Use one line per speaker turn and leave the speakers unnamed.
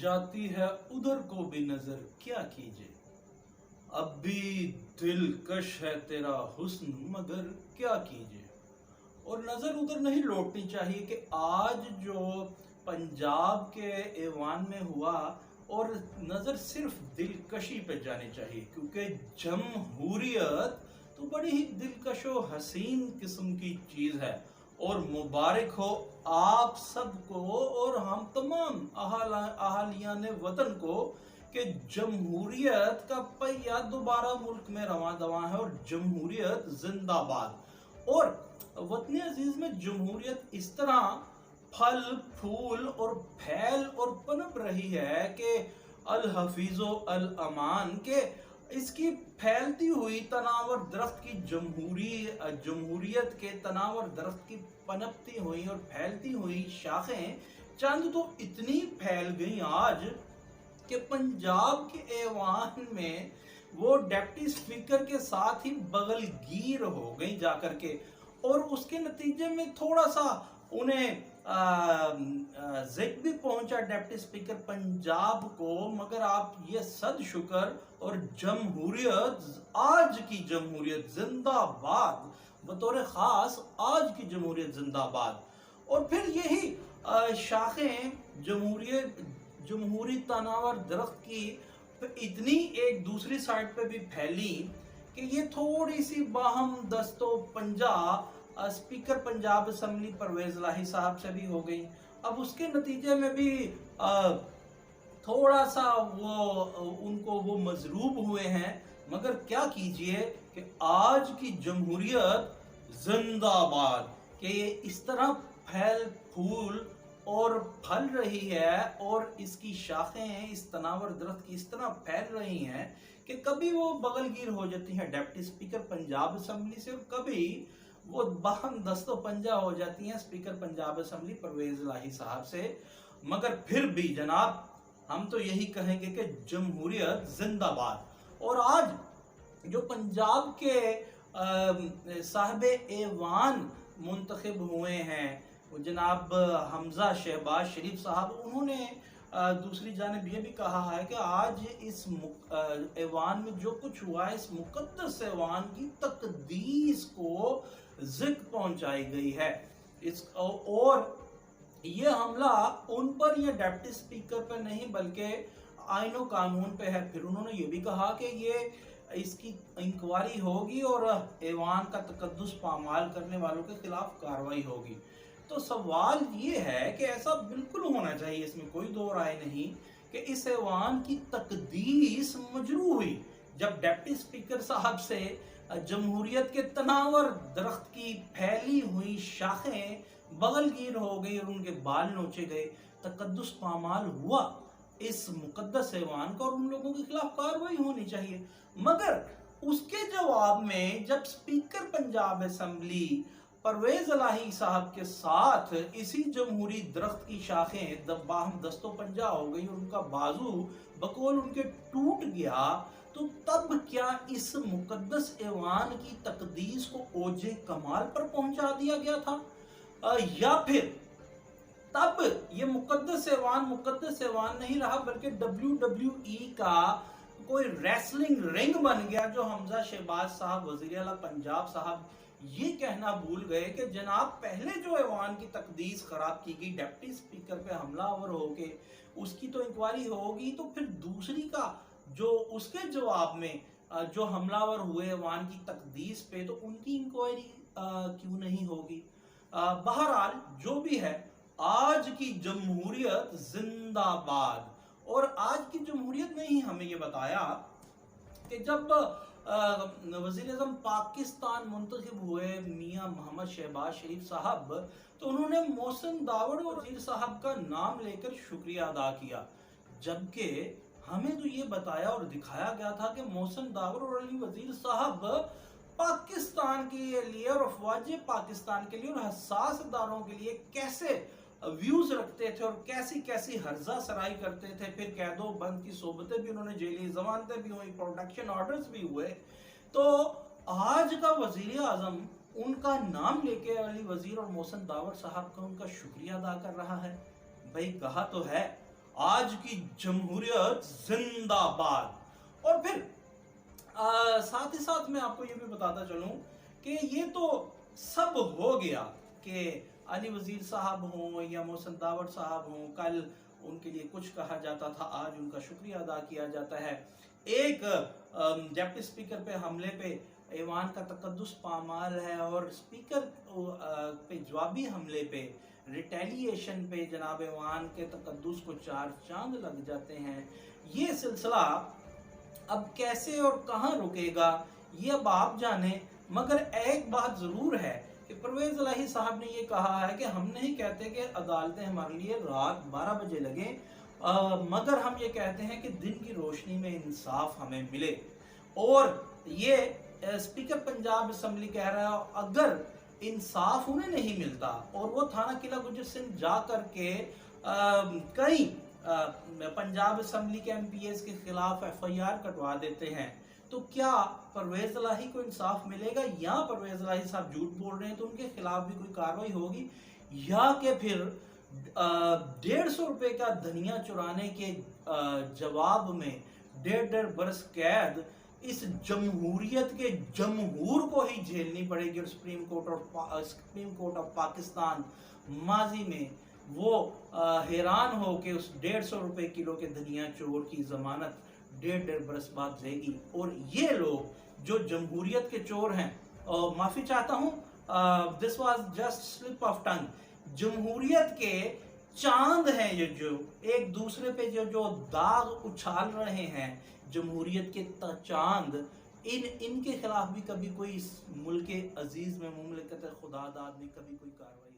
जाती है उधर को भी नजर क्या कीजिए। अब भी दिलकश है तेरा हुस्न मगर क्या कीजिए। और नजर उधर नहीं लौटनी चाहिए कि आज जो पंजाब के ऐवान में हुआ, और नजर सिर्फ दिलकशी पे जानी चाहिए, क्योंकि जमहूरियत तो बड़ी ही दिलकश व हसीन किस्म की चीज है। और मुबारक हो आप सबको और हम तमाम अहालियान वतन को कि जमहूरियत का पहिया दोबारा मुल्क में रवां दवां है और जमहूरियत जिंदाबाद। और वतन अजीज में जमहूरियत इस तरह फल फूल और फैल और पनप रही है कि अल हफीजो अल अमान के इसकी फैलती हुई तनावर दरख्त की जमहूरियत के तनावर दरख्त की पनपती हुई और फैलती हुई शाखें चंद तो इतनी फैल गई आज कि पंजाब के ऐवान में वो डिप्टी स्पीकर के साथ ही बगलगीर हो गई जाकर के। और उसके नतीजे में थोड़ा सा उन्हें जिक भी पहुंचा डिप्टी स्पीकर पंजाब को, मगर आप ये सद शुक्र और जमहूरियत, आज की जमहूरियत जिंदाबाद, बतौर खास आज की जमहूरियत जिंदाबाद। और फिर यही शाखें जमहूरी तनावर दरख्त की इतनी एक दूसरी साइड पे भी फैली कि ये थोड़ी सी बाहम दस्तो पंजा स्पीकर पंजाब असम्बली परवेज इलाही साहब से भी हो गई। अब उसके नतीजे में भी थोड़ा सा वो मजरूब हुए हैं, मगर क्या कीजिए कि आज की जमहूरियत जिंदाबाद कि ये इस तरह फैल फूल और फल रही है और इसकी शाखें इस तनावर दरख्त की इस तरह फैल रही हैं कि कभी वो बगलगीर हो जाती हैं डिप्टी स्पीकर पंजाब असम्बली से और कभी वो बाहम दस्तो पंजा हो जाती हैं स्पीकर पंजाब असम्बली परवेज इलाही साहब से। मगर फिर भी जनाब हम तो यही कहेंगे कि जमहूरियत जिंदाबाद। और आज जो पंजाब के साहिब ऐवान मुंतखब हुए हैं वो जनाब हमजा शहबाज शरीफ साहब, उन्होंने दूसरी जानिब ये भी कहा है कि आज इस ऐवान में जो कुछ हुआ है, इस मुकद्दस ऐवान की तकदीस को जिक पहुंचाई गई है। और ये हमला उन पर, ये डिप्टी स्पीकर पर नहीं बल्कि आईनो कानून पे है। फिर उन्होंने ये भी कहा कि ये इसकी इंक्वायरी होगी और ऐवान का तकद्दुस पामाल करने वालों के खिलाफ कार्रवाई होगी। तो सवाल ये है कि ऐसा बिल्कुल होना चाहिए, इसमें कोई दो राय नहीं कि इस ऐवान की तकदीस मजरू हुई जब डिप्टी स्पीकर साहब से जमहूरियत के तनावर दरख्त की फैली हुई शाखें बगलगीर हो गई और उनके बाल नोचे गए, तकद्दुस पामाल हुआ इस मुकद्दस ऐवान का और उन लोगों के खिलाफ कार्रवाई होनी चाहिए। मगर उसके जवाब में जब स्पीकर पंजाब असम्बली परवेज इलाही साहब के साथ इसी जमहूरी दरख्त की शाखें बाहम दस्तो पंजा हो गई और उनका बाजू बकौल उनके टूट गया, तो तब क्या इस मुकद्दस ऐवान की तकदीस को ओजे कमाल पर पहुंचा दिया गया था, या फिर तब ये मुकद्दस ऐवान नहीं रहा बल्कि WWE का कोई रेसलिंग रिंग बन गया, जो हमजा शहबाज साहब वजीर आला पंजाब साहब ये कहना भूल गए कि जनाब पहले जो ऐवान की तकदीस खराब की गई डिप्टी स्पीकर पे हमलावर होके उसकी तो इंक्वायरी होगी, तो फिर दूसरी का जो उसके जवाब में जो हमलावर हुए ऐवान की तकदीस पे तो उनकी इंक्वायरी क्यों नहीं होगी। बहरहाल जो भी है, आज की जमहूरियत जिंदाबाद। और आज की जमहूरियत ने ही हमें ये बताया कि जब वज़ीर-ए-आज़म पाकिस्तान मुंतखब हुए मियां मोहम्मद शहबाज शरीफ साहब, तो उन्होंने मोहसिन दावड़ और वज़ीर साहब का नाम लेकर शुक्रिया अदा किया, जबकि हमें तो ये बताया और दिखाया गया था कि मोहसिन दावड़ और अली वज़ीर साहब पाकिस्तान के लिए और अफवाज पाकिस्तान के लिए और हसास इदारों के लिए कैसे व्यूज रखते थे और कैसी कैसी हर्जा सराई करते थे। फिर कैदो बंद की सोबतें भी उन्होंने जेली जमानतें भी हुई, प्रोटेक्शन ऑर्डर्स भी हुए। तो आज का वजीर आजम उनका नाम लेके अली वजीर और मोहसिन दावड़ साहब का उनका शुक्रिया अदा कर रहा है। भाई कहा तो है आज की जमहूरियत जिंदाबाद। और फिर साथ ही साथ मैं आपको ये भी बताता चलूं कि ये तो सब हो गया कि अली वजीर साहब हों या मोहसिन दावड़ साहब हों, कल उनके लिए कुछ कहा जाता था, आज उनका शुक्रिया अदा किया जाता है। एक डिप्टी स्पीकर पे हमले पे ऐवान का तकद्दुस पामाल है, और स्पीकर पे जवाबी हमले पे, रिटेलिएशन पे जनाब ऐवान के तकद्दुस को चार चांद लग जाते हैं। ये सिलसिला अब कैसे और कहाँ रुकेगा ये अब आप जाने, मगर एक बात ज़रूर है कि परवेज़ इलाही साहब ने ये कहा है कि हम नहीं कहते कि अदालतें हमारे लिए रात 12 बजे लगें, मगर हम ये कहते हैं कि दिन की रोशनी में इंसाफ हमें मिले। और ये स्पीकर पंजाब असम्बली कह रहा है, अगर इंसाफ उन्हें नहीं मिलता और वो थाना किला गुजर सिंह जा कर के कई पंजाब असम्बली के MPs के खिलाफ FIR कटवा देते हैं, तो क्या परवेज इलाही को इंसाफ मिलेगा, या परवेज इलाही साहब झूठ बोल रहे हैं तो उनके खिलाफ भी कोई कार्रवाई होगी, या कि फिर 150 रुपए का धनिया चुराने के जवाब में 1.5 बरस कैद इस जमहूरियत के जमहूर को ही झेलनी पड़ेगी। और सुप्रीम कोर्ट ऑफ पाकिस्तान माजी में वो हैरान हो कि उस 150 रुपए किलो के धनिया चोर की जमानत 1.5 बरस बाद देगी। और ये लोग जो जमहूरियत के चोर हैं, माफी चाहता हूँ, this was just slip of tongue, जमहूरियत के चांद हैं ये, जो एक दूसरे पे जो दाग उछाल रहे हैं, जमहूरियत के चांद, इनके खिलाफ भी कभी कोई इस मुल्क के अजीज में मुमलिकत खुदादाद ने कभी कोई कार्रवाई